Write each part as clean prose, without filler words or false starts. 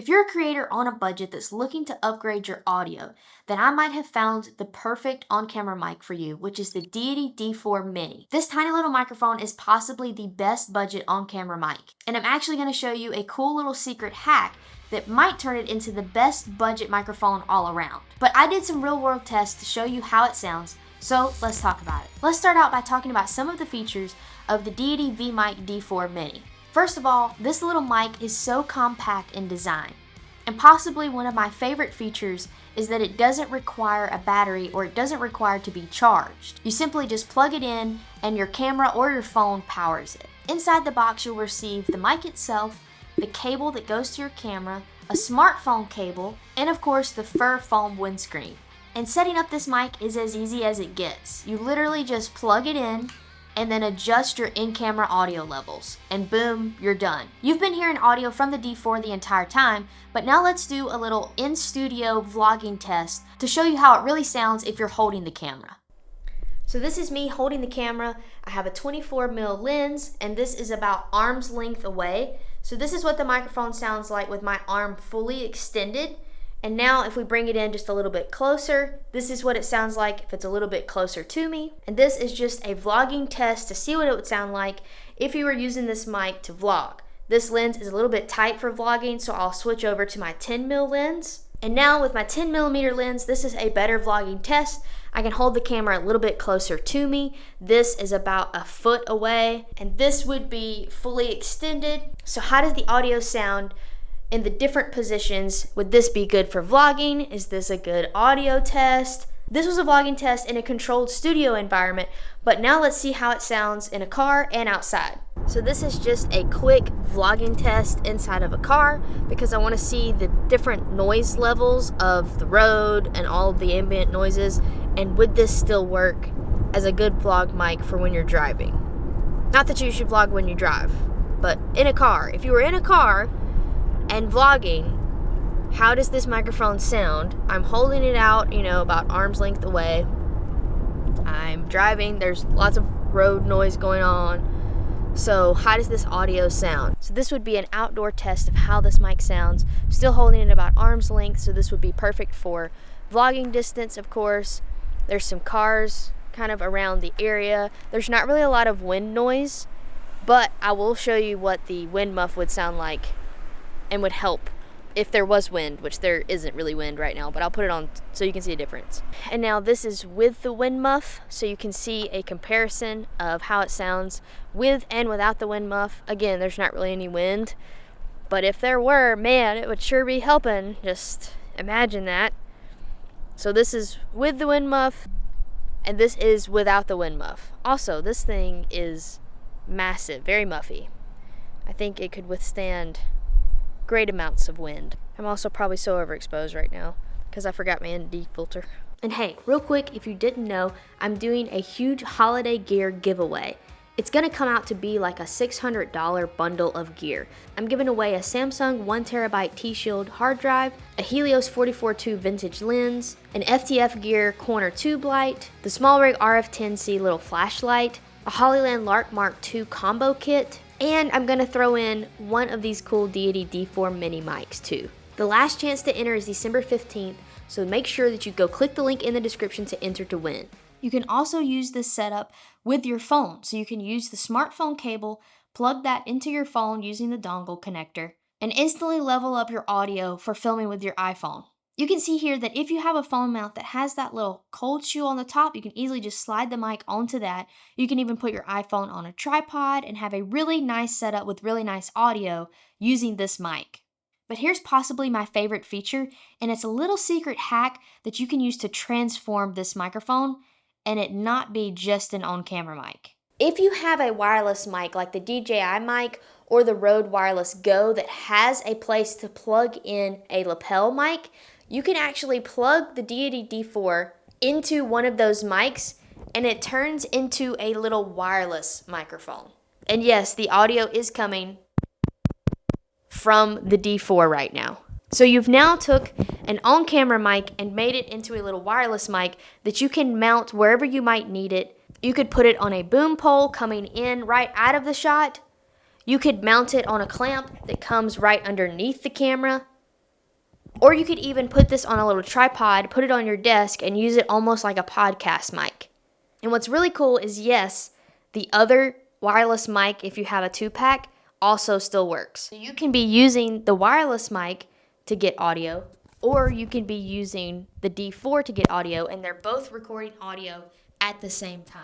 If you're a creator on a budget that's looking to upgrade your audio, then I might have found the perfect on-camera mic for you, which is the Deity D4 Mini. This tiny little microphone is possibly the best budget on-camera mic, and I'm actually going to show you a cool little secret hack that might turn it into the best budget microphone all around. But I did some real-world tests to show you how it sounds, so let's talk about it. Let's start out by talking about some of the features of the Deity VMic D4 Mini. First of all, this little mic is so compact in design. And possibly one of my favorite features is that it doesn't require a battery or it doesn't require to be charged. You simply just plug it in and your camera or your phone powers it. Inside the box you'll receive the mic itself, the cable that goes to your camera, a smartphone cable, and of course the fur foam windscreen. And setting up this mic is as easy as it gets. You literally just plug it in and then adjust your in-camera audio levels, and boom, you're done. You've been hearing audio from the D4 the entire time, but now let's do a little in-studio vlogging test to show you how it really sounds if you're holding the camera. So this is me holding the camera. I have a 24mm lens, and this is about arm's length away. So this is what the microphone sounds like with my arm fully extended. And now if we bring it in just a little bit closer, this is what it sounds like if it's a little bit closer to me. And this is just a vlogging test to see what it would sound like if you were using this mic to vlog. This lens is a little bit tight for vlogging, so I'll switch over to my 10mm lens. And now with my 10mm lens, this is a better vlogging test. I can hold the camera a little bit closer to me. This is about a foot away, and this would be fully extended. So how does the audio sound in the different positions? Would this be good for vlogging? Is this a good audio test? This was a vlogging test in a controlled studio environment, but now let's see how it sounds in a car and outside. So this is just a quick vlogging test inside of a car because I want to see the different noise levels of the road and all of the ambient noises, and would this still work as a good vlog mic for when you're driving? Not that you should vlog when you drive, but in a car. If you were in a car and vlogging, how does this microphone sound? I'm holding it out, about arm's length away. I'm driving, there's lots of road noise going on. So how does this audio sound? So this would be an outdoor test of how this mic sounds. Still holding it about arm's length, so this would be perfect for vlogging distance, of course. There's some cars kind of around the area. There's not really a lot of wind noise, but I will show you what the wind muff would sound like and would help if there was wind, which there isn't really wind right now, but I'll put it on so you can see a difference. And now this is with the wind muff, so you can see a comparison of how it sounds with and without the wind muff. Again, there's not really any wind, but if there were, man, it would sure be helping. Just imagine that. So this is with the wind muff, and this is without the wind muff. Also, this thing is massive, very muffy. I think it could withstand great amounts of wind. I'm also probably so overexposed right now because I forgot my ND filter. And hey, real quick, if you didn't know, I'm doing a huge holiday gear giveaway. It's gonna come out to be like a $600 bundle of gear. I'm giving away a Samsung 1TB T-Shield hard drive, a Helios 44-2 vintage lens, an FTF Gear corner tube light, the Smallrig RF10C little flashlight, a Hollyland Lark Mark II combo kit, and I'm gonna throw in one of these cool Deity D4 Mini mics too. The last chance to enter is December 15th, so make sure that you go click the link in the description to enter to win. You can also use this setup with your phone, so you can use the smartphone cable, plug that into your phone using the dongle connector, and instantly level up your audio for filming with your iPhone. You can see here that if you have a phone mount that has that little cold shoe on the top, you can easily just slide the mic onto that. You can even put your iPhone on a tripod and have a really nice setup with really nice audio using this mic. But here's possibly my favorite feature, and it's a little secret hack that you can use to transform this microphone and it not be just an on-camera mic. If you have a wireless mic like the DJI mic or the Rode Wireless Go that has a place to plug in a lapel mic, you can actually plug the Deity D4 into one of those mics and it turns into a little wireless microphone. And yes, the audio is coming from the D4 right now. So you've now took an on-camera mic and made it into a little wireless mic that you can mount wherever you might need it. You could put it on a boom pole coming in right out of the shot. You could mount it on a clamp that comes right underneath the camera. Or you could even put this on a little tripod, put it on your desk, and use it almost like a podcast mic. And what's really cool is, yes, the other wireless mic, if you have a 2-pack, also still works. So you can be using the wireless mic to get audio, or you can be using the D4 to get audio, and they're both recording audio at the same time.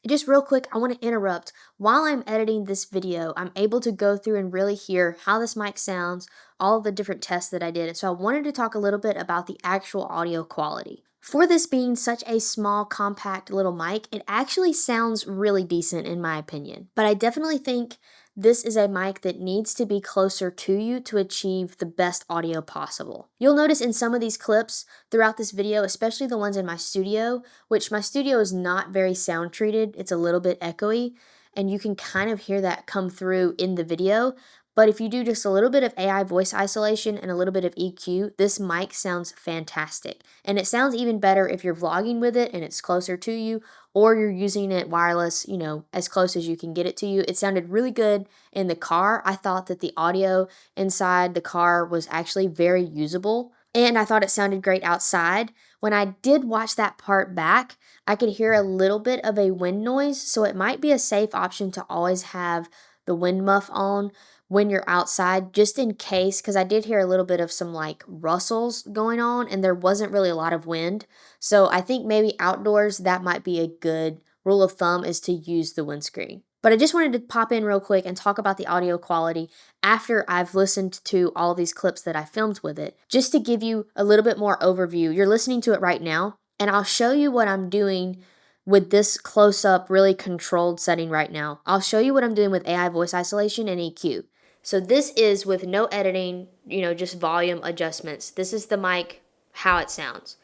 Just real quick, I want to interrupt. While I'm editing this video, I'm able to go through and really hear how this mic sounds, all of the different tests that I did. And so I wanted to talk a little bit about the actual audio quality. For this being such a small, compact little mic, it actually sounds really decent in my opinion. But I definitely think this is a mic that needs to be closer to you to achieve the best audio possible. You'll notice in some of these clips throughout this video, especially the ones in my studio, which my studio is not very sound treated, it's a little bit echoey, and you can kind of hear that come through in the video. But if you do just a little bit of AI voice isolation and a little bit of EQ, this mic sounds fantastic. And it sounds even better if you're vlogging with it and it's closer to you, or you're using it wireless, as close as you can get it to you. It sounded really good in the car. I thought that the audio inside the car was actually very usable, and I thought it sounded great outside. When I did watch that part back, I could hear a little bit of a wind noise, so it might be a safe option to always have the wind muff on when you're outside, just in case, because I did hear a little bit of some rustles going on, and there wasn't really a lot of wind. So I think maybe outdoors, that might be a good rule of thumb, is to use the windscreen. But I just wanted to pop in real quick and talk about the audio quality after I've listened to all these clips that I filmed with it, just to give you a little bit more overview. You're listening to it right now, and I'll show you what I'm doing with this close-up, really controlled setting right now. I'll show you what I'm doing with AI voice isolation and EQ. So this is with no editing, just volume adjustments. This is the mic, how it sounds.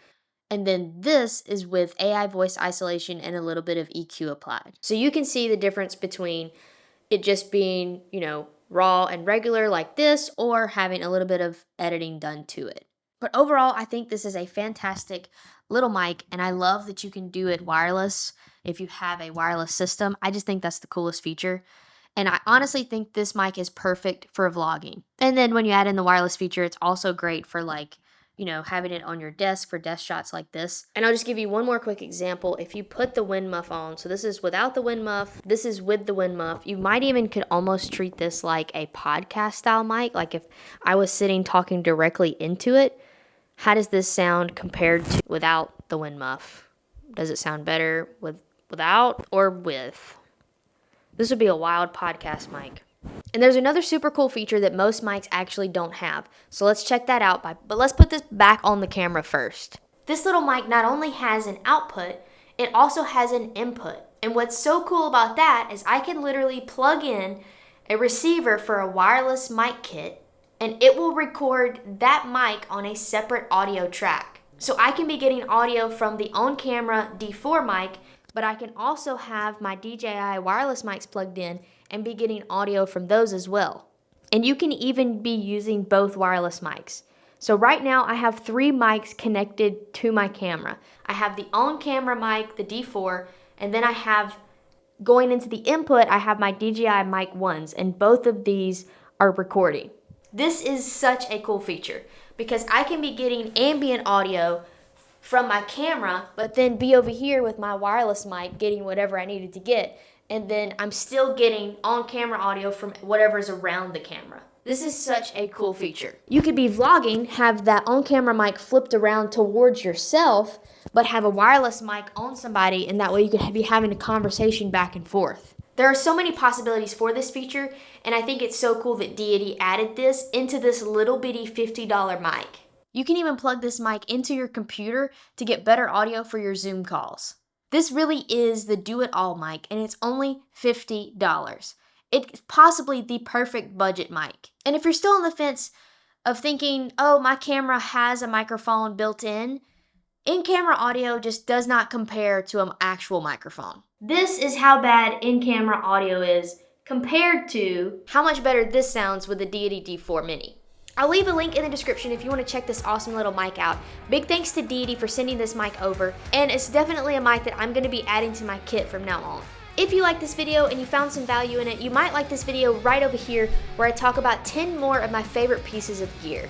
And then this is with AI voice isolation and a little bit of EQ applied. So you can see the difference between it just being, raw and regular like this, or having a little bit of editing done to it. But overall, I think this is a fantastic little mic, and I love that you can do it wireless if you have a wireless system. I just think that's the coolest feature. And I honestly think this mic is perfect for vlogging. And then when you add in the wireless feature, it's also great for having it on your desk for desk shots like this. And I'll just give you one more quick example. If you put the wind muff on, so this is without the wind muff, this is with the wind muff, you might even could almost treat this like a podcast style mic. Like if I was sitting talking directly into it, how does this sound compared to without the wind muff? Does it sound better without or with? This would be a wild podcast mic. And there's another super cool feature that most mics actually don't have. So let's check that out. But let's put this back on the camera first. This little mic not only has an output, it also has an input. And what's so cool about that is I can literally plug in a receiver for a wireless mic kit, and it will record that mic on a separate audio track. So I can be getting audio from the on-camera D4 mic, but I can also have my DJI wireless mics plugged in and be getting audio from those as well. And you can even be using both wireless mics. So right now I have 3 mics connected to my camera. I have the on-camera mic, the D4, and then I have, going into the input, I have my DJI mic 1s, and both of these are recording. This is such a cool feature because I can be getting ambient audio from my camera, but then be over here with my wireless mic getting whatever I needed to get, and then I'm still getting on-camera audio from whatever's around the camera. This is such a cool feature. You could be vlogging, have that on-camera mic flipped around towards yourself, but have a wireless mic on somebody, and that way you could be having a conversation back and forth. There are so many possibilities for this feature, and I think it's so cool that Deity added this into this little bitty $50 mic. You can even plug this mic into your computer to get better audio for your Zoom calls. This really is the do-it-all mic, and it's only $50. It's possibly the perfect budget mic. And if you're still on the fence of thinking, oh, my camera has a microphone built in-camera audio just does not compare to an actual microphone. This is how bad in-camera audio is compared to how much better this sounds with the Deity D4 Mini. I'll leave a link in the description if you want to check this awesome little mic out. Big thanks to Deity for sending this mic over, and it's definitely a mic that I'm going to be adding to my kit from now on. If you like this video and you found some value in it, you might like this video right over here where I talk about 10 more of my favorite pieces of gear.